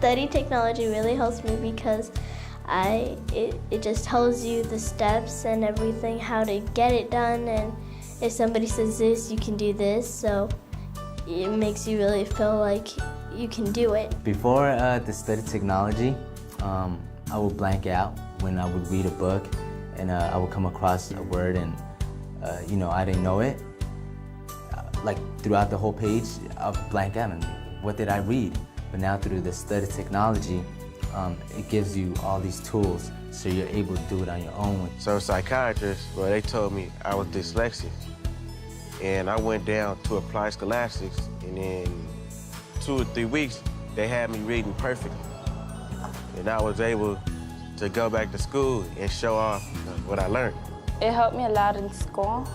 Study technology really helps me because it just tells you the steps and everything, how to get it done, and if somebody says this, you can do this, so it makes you really feel like you can do it. Before the study technology, I would blank out when I would read a book, and I would come across a word and I didn't know it. Like throughout the whole page, I'll blank out and what did I read? But now through the study technology, it gives you all these tools so you're able to do it on your own. So psychiatrists, well, they told me I was dyslexic. And I went down to Applied Scholastics, and in 2 or 3 weeks, they had me reading perfectly. And I was able to go back to school and show off what I learned. It helped me a lot in school.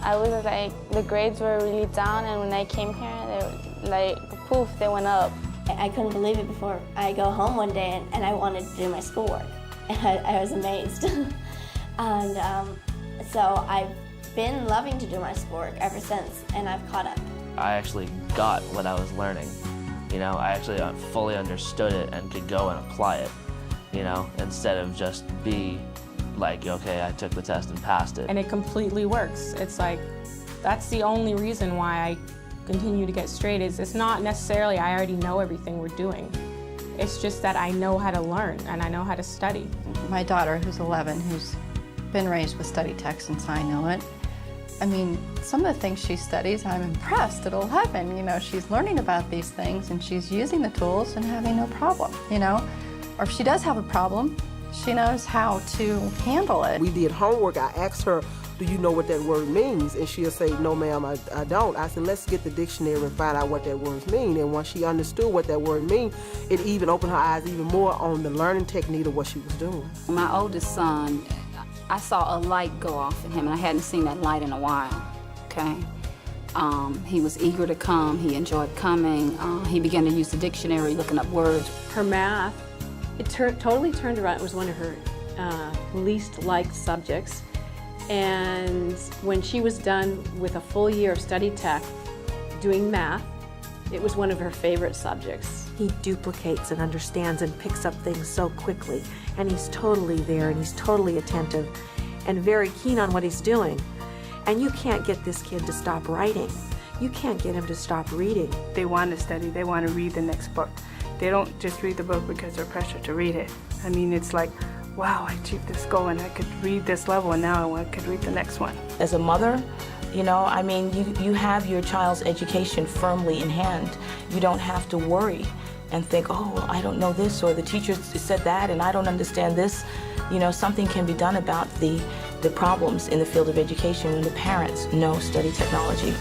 I was like, the grades were really down, and when I came here, they were like, poof, they went up. I couldn't believe it before. I go home one day and I wanted to do my schoolwork, and I was amazed. And so I've been loving to do my schoolwork ever since, and I've caught up. I actually got what I was learning. I actually fully understood it and could go and apply it, instead of just be like, okay, I took the test and passed it. And it completely works. It's like, that's the only reason why I continue to get straight is it's not necessarily I already know everything we're doing. It's just that I know how to learn and I know how to study. My daughter, who's 11, who's been raised with study tech since I know it, I mean, some of the things she studies, I'm impressed at 11. She's learning about these things and she's using the tools and having no problem, Or if she does have a problem, she knows how to handle it. We did homework. I asked her, do you know what that word means? And she'll say, no, ma'am, I don't. I said, let's get the dictionary and find out what that word means. And once she understood what that word means, it even opened her eyes even more on the learning technique of what she was doing. My oldest son, I saw a light go off in him, and I hadn't seen that light in a while, okay? He was eager to come. He enjoyed coming. He began to use the dictionary, looking up words. Her math, it totally turned around. It was one of her least liked subjects. And when she was done with a full year of study tech doing math, it was one of her favorite subjects. He duplicates and understands and picks up things so quickly, and he's totally there and he's totally attentive and very keen on what he's doing. And you can't get this kid to stop writing. You can't get him to stop reading. They want to study, they want to read the next book. They don't just read the book because they're pressured to read it. I mean, it's like, wow, I achieved this goal and I could read this level and now I could read the next one. As a mother, you have your child's education firmly in hand. You don't have to worry and think, oh, I don't know this, or the teacher said that and I don't understand this. Something can be done about the problems in the field of education when the parents know study technology.